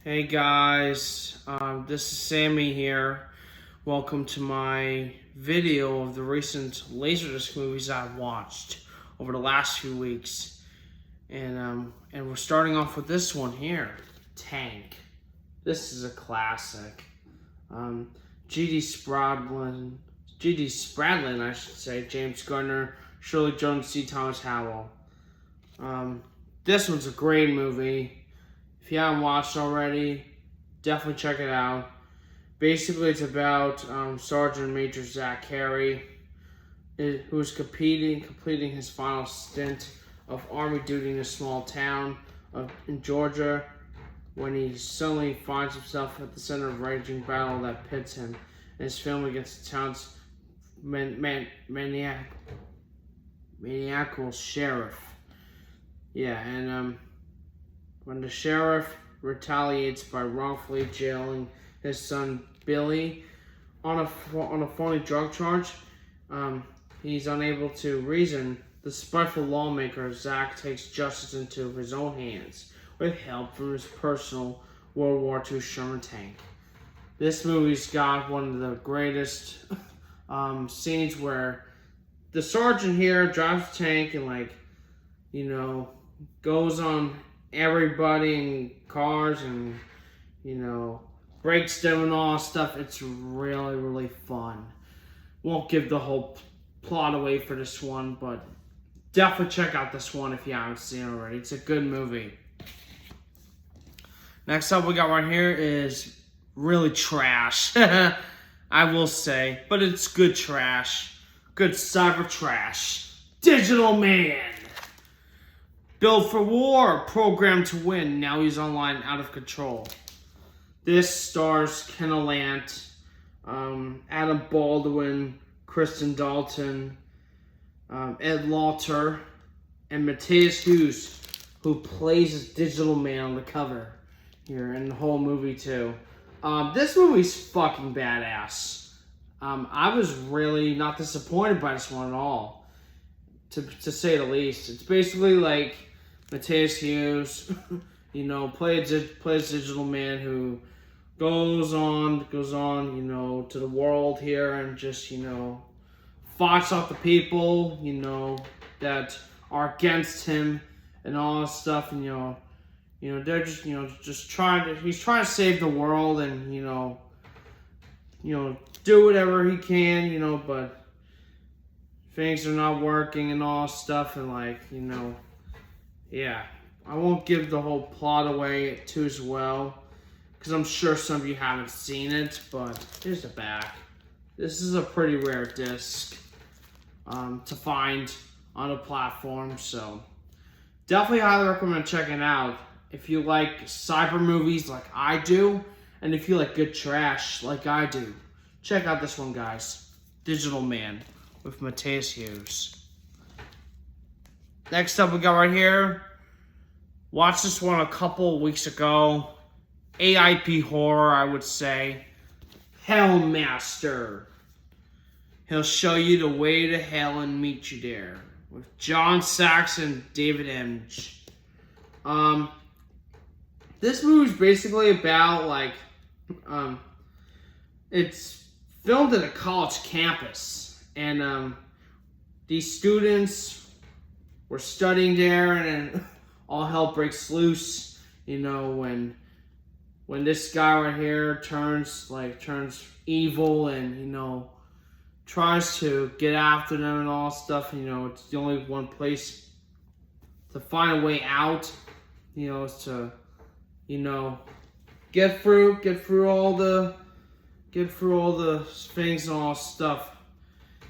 Hey guys, this is Sammy here. Welcome to my video of the recent Laserdisc movies I've watched over the last few weeks. And we're starting off with this one here, Tank. This is a classic. G.D. Spradlin, I should say, James Garner, Shirley Jones, C. Thomas Howell. This one's a great movie. If you haven't watched already, definitely check it out. Basically, it's about Sergeant Major Zach Carey, who is completing his final stint of Army duty in a small town in Georgia, when he suddenly finds himself at the center of a raging battle that pits him and his family against the town's maniacal sheriff. Yeah, and when the sheriff retaliates by wrongfully jailing his son Billy on a phony drug charge, he's unable to reason. The spiteful lawmaker Zach takes justice into his own hands with help from his personal World War II Sherman tank. This movie's got one of the greatest scenes where the sergeant here drives the tank and goes on everybody in cars and breaks them and all that stuff. It's really fun. Won't give the whole plot away for this one, but definitely check out this one if you haven't seen it already. It's a good movie. Next up we got right here is really trash. I will say, but it's good trash. Good cyber trash. Digital Man. Built for war, programmed to win. Now he's online, out of control. This stars Ken Lant, Adam Baldwin, Kristen Dalton, Ed Lauter, and Matthias Hughes, who plays as Digital Man on the cover here, and the whole movie too. This movie's fucking badass. I was really not disappointed by this one at all, to say the least. It's basically like Matthias Hughes, plays Digital Man who goes on, to the world here and just, fights off the people, that are against him and all this stuff, and, they're just, he's trying to save the world and, do whatever he can, but things are not working and all this stuff, and yeah, I won't give the whole plot away too as well, because I'm sure some of you haven't seen it, but here's the back. This is a pretty rare disc to find on a platform, so definitely highly recommend checking it out if you like cyber movies like I do, and if you like good trash like I do. Check out this one, guys. Digital Man with Matthias Hughes. Next up we got right here, watched this one a couple weeks ago. AIP horror, I would say. Hellmaster. He'll show you the way to hell and meet you there. With John Saxon, David Emge. This movie's basically about it's filmed at a college campus, and these students were studying there, and then all hell breaks loose, when this guy right here turns evil and, tries to get after them and all stuff. It's the only one place to find a way out, is to, get through all the things and all stuff.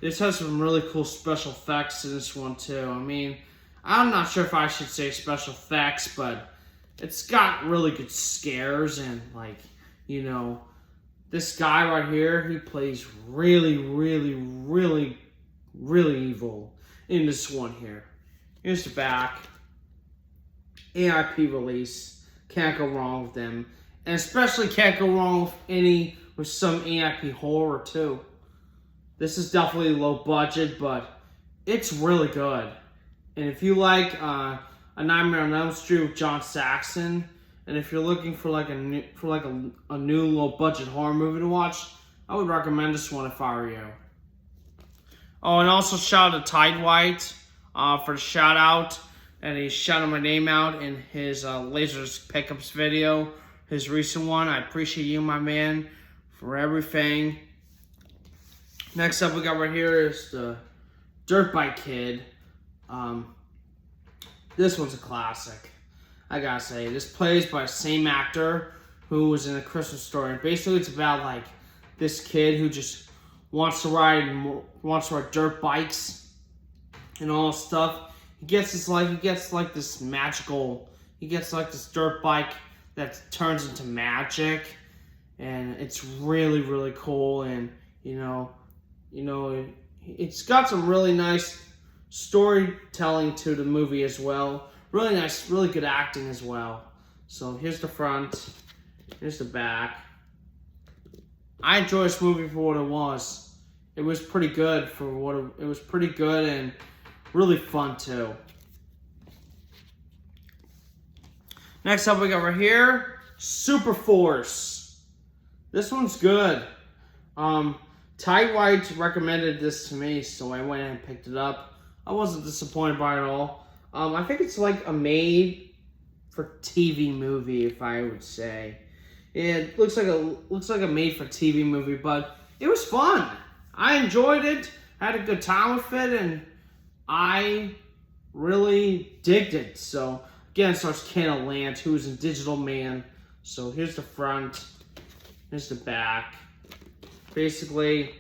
This has some really cool special effects in this one too. I mean, I'm not sure if I should say special effects, but it's got really good scares, and this guy right here, he plays really evil in this one here. Here's the back. AIP release. Can't go wrong with them. And especially can't go wrong with some AIP horror too. This is definitely low budget, but it's really good. And if you like A Nightmare on Elm Street with John Saxon And if you're looking for like a new low budget horror movie to watch, I would recommend this one if I were you. Oh, and also shout out to Tide White for the shout out. And he shouted my name out in his Laserdisc Pickups video, his recent one. I appreciate you, my man, for everything. Next up we got right here is the Dirt Bike Kid. This one's a classic, I gotta say. This plays by the same actor who was in A Christmas Story. And basically it's about like this kid who just wants to ride dirt bikes and all this stuff. He gets this dirt bike that turns into magic, and it's really, really cool. And it's got some really nice storytelling to the movie as well. Really nice, really good acting as well. So here's the front, here's the back. I enjoy this movie for what it was. It was pretty good it was pretty good and really fun too. Next up we got right here, Super Force. This one's good. Ty White recommended this to me, so I went and picked it up. I wasn't disappointed by it at all. I think it's like a made-for-TV movie, if I would say. It looks like a made-for-TV movie, but it was fun. I enjoyed it, had a good time with it, and I really digged it. So again, it stars Ken Land, who's in Digital Man. So here's the front, here's the back. Basically,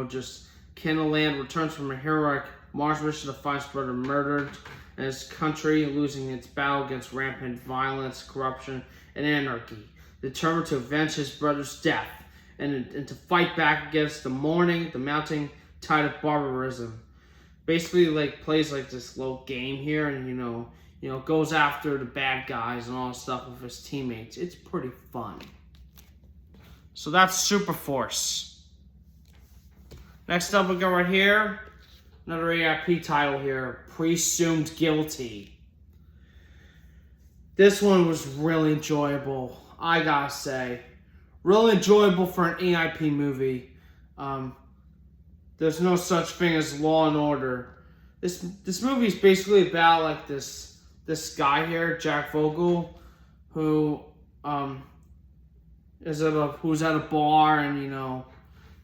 just Ken Land returns from a heroic Mars mission to find his brother murdered and his country losing its battle against rampant violence, corruption, and anarchy. Determined to avenge his brother's death and to fight back against the mounting tide of barbarism. Basically, plays this little game here, and goes after the bad guys and all that stuff with his teammates. It's pretty fun. So that's Super Force. Next up we go right here. Another AIP title here, Presumed Guilty. This one was really enjoyable, I gotta say. Really enjoyable for an AIP movie. There's no such thing as Law and Order. This movie is basically about this guy here, Jack Vogel, who's at a bar and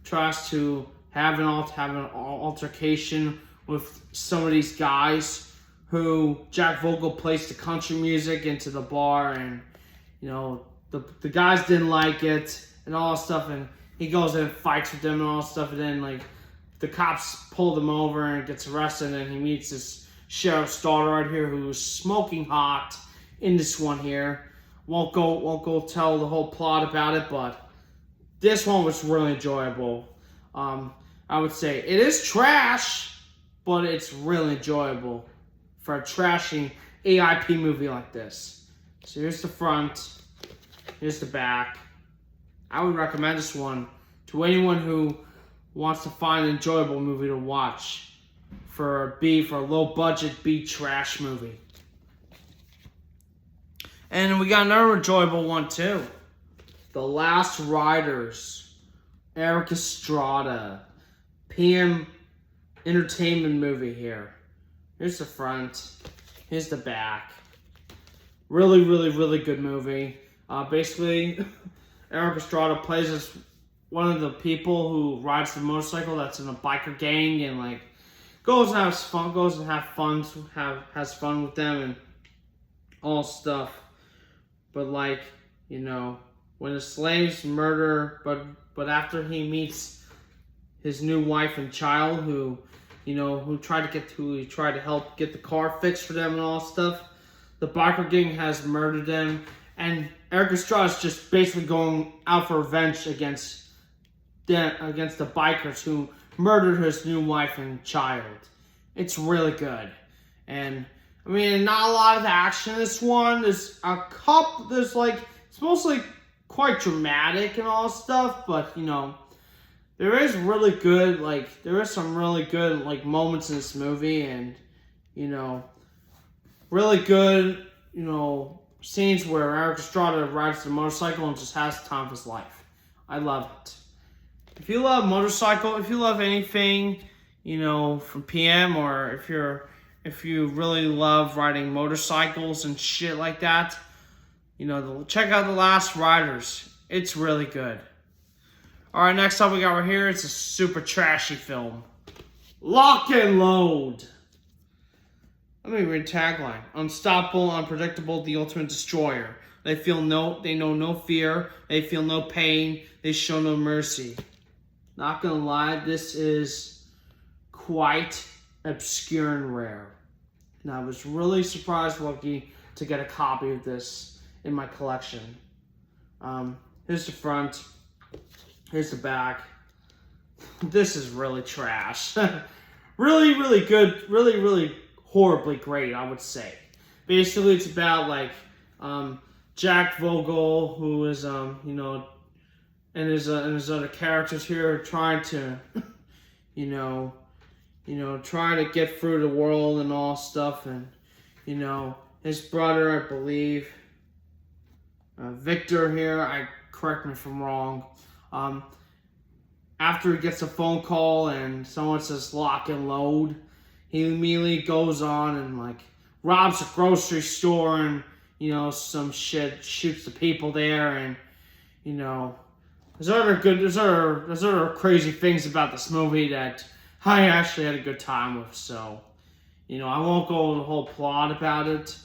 tries to have an altercation with some of these guys who Jack Vogel plays the country music into the bar, and the guys didn't like it and all that stuff, and he goes and fights with them and all that stuff, and then the cops pull them over and gets arrested, and he meets this sheriff's daughter right here who's smoking hot in this one here. Won't go tell the whole plot about it, but this one was really enjoyable. I would say it is trash, but it's really enjoyable for a trashy AIP movie like this. So here's the front, here's the back. I would recommend this one to anyone who wants to find an enjoyable movie to watch for a low budget B trash movie. And we got another enjoyable one too. The Last Riders, Eric Estrada, PM entertainment movie here. Here's the front, here's the back. Really, really, really good movie. Basically, Eric Estrada plays as one of the people who rides the motorcycle that's in a biker gang and goes and has fun with them and all stuff. But when the slaves murder, but after he meets his new wife and child, who tried to help get the car fixed for them and all stuff, the biker gang has murdered them, and Eric Estrada is just basically going out for revenge against the bikers who murdered his new wife and child. It's really good, and not a lot of action in this one. There's it's mostly quite dramatic and all stuff, but there is really good, there is some really good, moments in this movie, and, really good, scenes where Eric Estrada rides the motorcycle and just has the time of his life. I love it. If you love motorcycle, if you love anything, from PM, or if you really love riding motorcycles and shit like that, check out The Last Riders. It's really good. Alright, next up we got right here, it's a super trashy film. Lock and Load. Let me read tagline. Unstoppable, unpredictable, the ultimate destroyer. They know no fear, they feel no pain, they show no mercy. Not gonna lie, this is quite obscure and rare. And I was really surprised, lucky, to get a copy of this in my collection. Here's the front. Here's the back. This is really trash. Really, really good. Really, really horribly great, I would say. Basically, it's about Jack Vogel, who is and his other characters here are trying to trying to get through the world and all stuff, and his brother, I believe, Victor here, correct me if I'm wrong, after he gets a phone call and someone says lock and load, he immediately goes on and robs a grocery store and some shit, shoots the people there, and there's other crazy things about this movie that I actually had a good time with. So I won't go over the whole plot about it,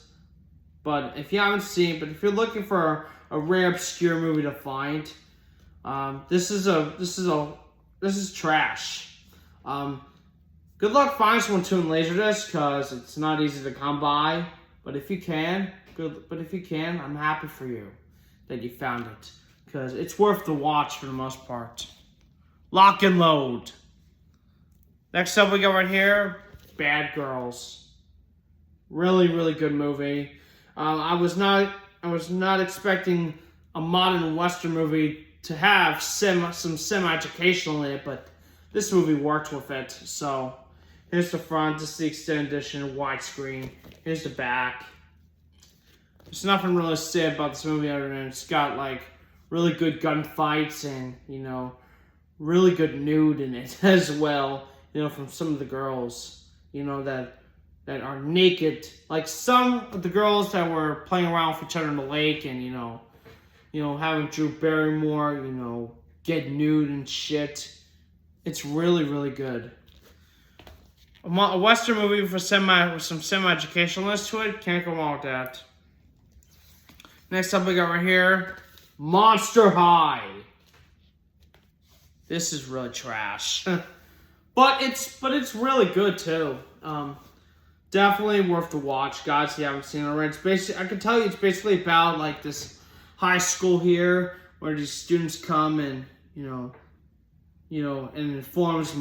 but if you haven't seen it, but if you're looking for a rare obscure movie to find, this is trash. Good luck finding someone to in Laserdisc, because it's not easy to come by. But if you can, I'm happy for you that you found it, because it's worth the watch for the most part. Lock and Load. Next up we got right here, Bad Girls. Really, really good movie. I was not expecting a modern Western movie to have some semi-educational in it, but this movie worked with it. So here's the front. This is the extended edition, widescreen. Here's the back. There's nothing really to say about this movie other than it's got really good gunfights and really good nude in it as well. From some of the girls, that are naked. Like some of the girls that were playing around with each other in the lake and having Drew Barrymore, get nude and shit. It's really, really good. A Western movie with some semi-educationalist to it. Can't go wrong with that. Next up we got right here, Monster High. This is really trash. But it's really good too. Definitely worth the watch, guys. If you haven't seen it already, I can tell you it's basically about this high school here where these students come and and it forms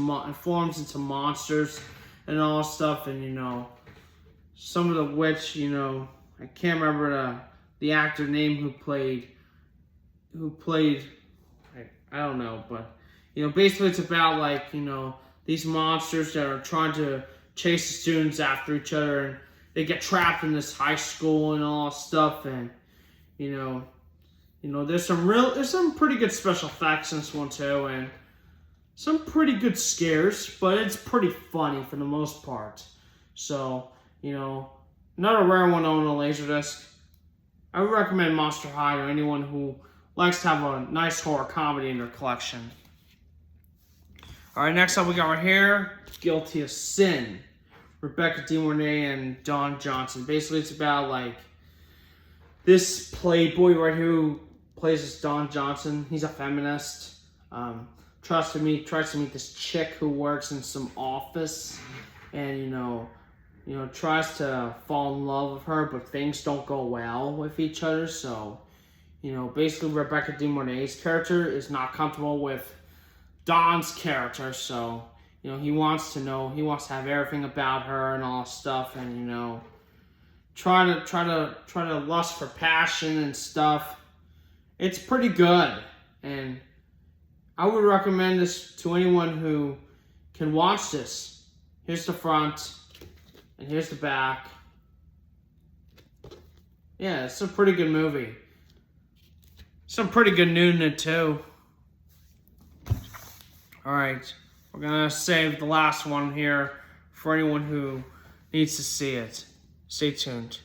into monsters and all stuff, and some of the which I can't remember the actor name who played I don't know, but basically it's about these monsters that are trying to chase the students after each other, and they get trapped in this high school and all stuff, and there's some pretty good special effects in this one too, and some pretty good scares, but it's pretty funny for the most part. So another rare one on a Laserdisc. I would recommend Monster High to anyone who likes to have a nice horror comedy in their collection. Alright, next up we got right here, Guilty of Sin. Rebecca De Mornay and Don Johnson. Basically, it's about this playboy right here who plays as Don Johnson. He's a feminist. Tries to meet this chick who works in some office, and tries to fall in love with her, but things don't go well with each other. So, basically Rebecca De Mornay's character is not comfortable with Don's character, so he wants to have everything about her and all stuff, and try to lust for passion and stuff. It's pretty good, and I would recommend this to anyone who can watch this. Here's the front, and here's the back. Yeah, it's a pretty good movie. Some pretty good news in it too. Alright, we're gonna save the last one here for anyone who needs to see it. Stay tuned.